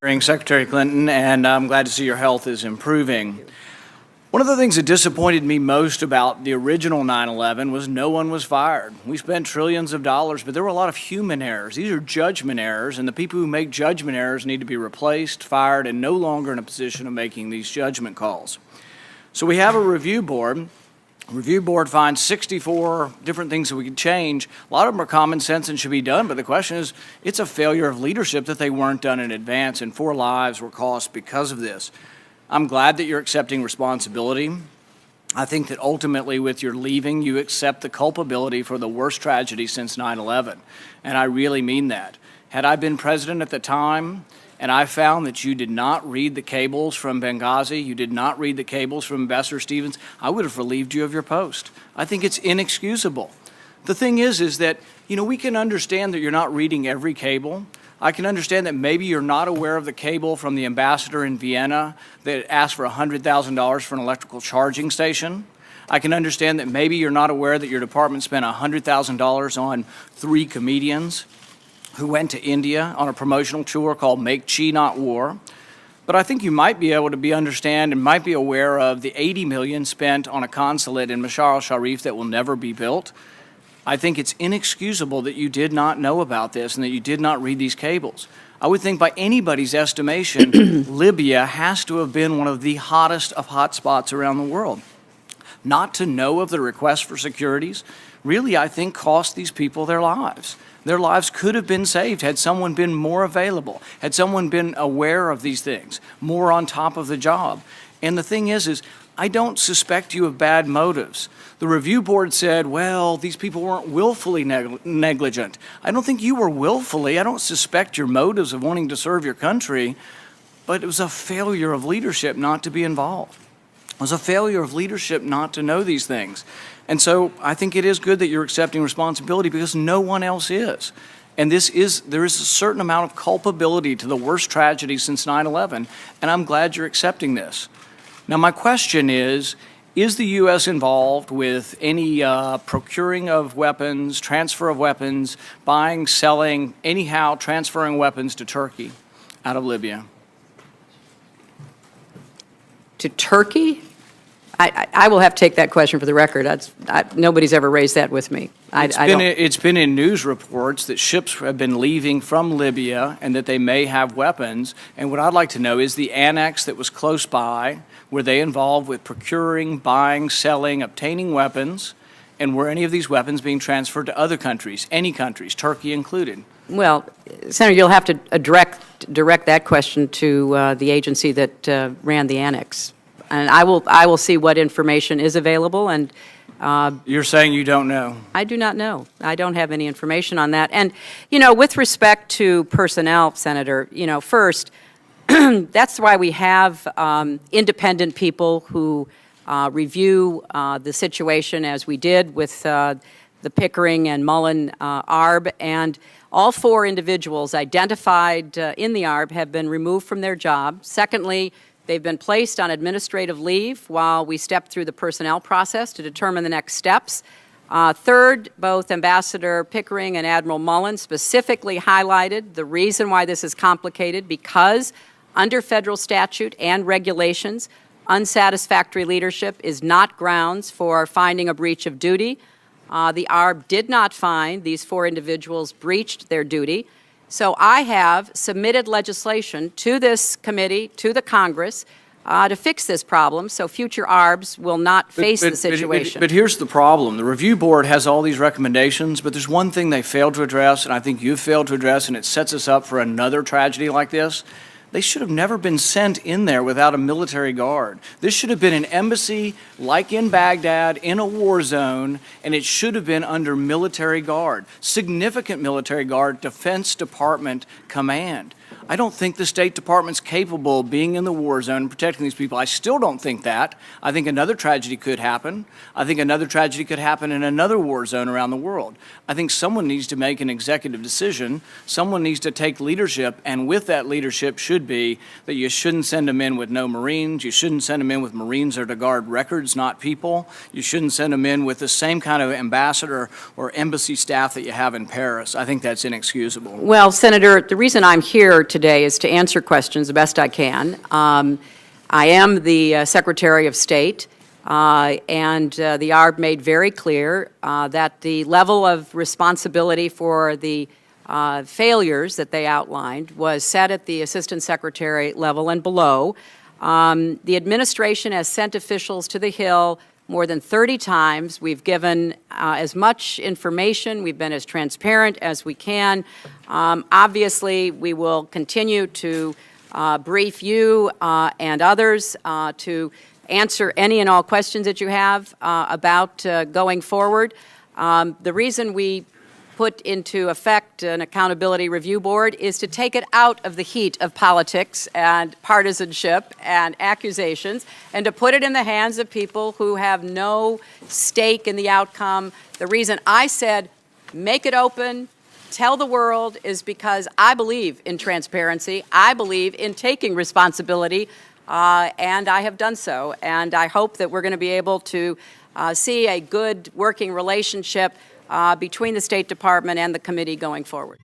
Secretary Clinton, and I'm glad to see your health is improving. One of the things that disappointed me most about the original 9/11 was no one was fired. We spent trillions of dollars, but there were a lot of human errors. These are judgment errors, and the people who make judgment errors need to be replaced, fired, and no longer in a position of making these judgment calls. So we have a review board. Review board finds 64 different things that we could change. A lot of them are common sense and should be done, but the question is, it's a failure of leadership that they weren't done in advance, and 4 lives were cost because of this. I'm glad that you're accepting responsibility. I think that ultimately with your leaving, you accept the culpability for the worst tragedy since 9/11, and I really mean that. Had I been president at the time, and I found that you did not read the cables from Benghazi, you did not read the cables from Ambassador Stevens, I would have relieved you of your post. I think it's inexcusable. The thing is that, we can understand that you're not reading every cable. I can understand that maybe you're not aware of the cable from the ambassador in Vienna that asked for $100,000 for an electrical charging station. I can understand that maybe you're not aware that your department spent $100,000 on 3 comedians who went to India on a promotional tour called Make Chi Not War. But I think you might be able to understand and might be aware of the $80 million spent on a consulate in Mashar al-Sharif that will never be built. I think it's inexcusable that you did not know about this and that you did not read these cables. I would think by anybody's estimation, Libya has to have been one of the hottest of hot spots around the world. Not to know of the request for securities really, I think, cost these people their lives. Their lives could have been saved had someone been more available, had someone been aware of these things, more on top of the job. And the thing is I don't suspect you of bad motives. The review board said, well, these people weren't willfully negligent. I don't think you were willfully. I don't suspect your motives of wanting to serve your country, but it was a failure of leadership not to be involved. It was a failure of leadership not to know these things. And so I think it is good that you're accepting responsibility because no one else is. And there is a certain amount of culpability to the worst tragedy since 9/11, and I'm glad you're accepting this. Now my question is the U.S. involved with any procuring of weapons, transfer of weapons, buying, selling, anyhow transferring weapons to Turkey out of Libya? To Turkey? I will have to take that question for the record. Nobody's ever raised that with me. It's been in news reports that ships have been leaving from Libya and that they may have weapons. And what I'd like to know is the annex that was close by, were they involved with procuring, buying, selling, obtaining weapons? And were any of these weapons being transferred to other countries, any countries, Turkey included? Well, Senator, you'll have to direct that question to the agency that ran the annex. And I will see what information is available. And you're saying you don't know? I do not know. I don't have any information on that. And with respect to personnel, Senator, first, that's why we have independent people who review the situation, as we did with the Pickering and Mullen ARB, and all 4 individuals identified in the ARB have been removed from their job. Secondly, they've been placed on administrative leave while we step through the personnel process to determine the next steps. Third, both Ambassador Pickering and Admiral Mullen specifically highlighted the reason why this is complicated, because under federal statute and regulations, unsatisfactory leadership is not grounds for finding a breach of duty. The ARB did not find these 4 individuals breached their duty. So I have submitted legislation to this committee, to the Congress, to fix this problem so future ARBs will not face the situation. But here's the problem. The review board has all these recommendations, but there's one thing they failed to address, and I think you've failed to address, and it sets us up for another tragedy like this. They should have never been sent in there without a military guard. This should have been an embassy like in Baghdad in a war zone, and it should have been under military guard, significant military guard, Defense Department command. I don't think the State Department's capable of being in the war zone and protecting these people. I still don't think that. I think another tragedy could happen. I think another tragedy could happen in another war zone around the world. I think someone needs to make an executive decision. Someone needs to take leadership, and with that leadership should be that you shouldn't send them in with no Marines. You shouldn't send them in with Marines that are to guard records, not people. You shouldn't send them in with the same kind of ambassador or embassy staff that you have in Paris. I think that's inexcusable. Well, Senator, the reason I'm here today today is to answer questions the best I can. I am the Secretary of State, and the ARB made very clear that the level of responsibility for the failures that they outlined was set at the Assistant Secretary level and below. The administration has sent officials to the Hill more than 30 times. We've given as much information. We've been as transparent as we can. Obviously, we will continue to brief you and others to answer any and all questions that you have about going forward. The reason we put into effect an accountability review board is to take it out of the heat of politics and partisanship and accusations and to put it in the hands of people who have no stake in the outcome. The reason I said make it open, tell the world, is because I believe in transparency. I believe in taking responsibility, and I have done so. And I hope that we're going to be able to see a good working relationship between the State Department and the committee going forward.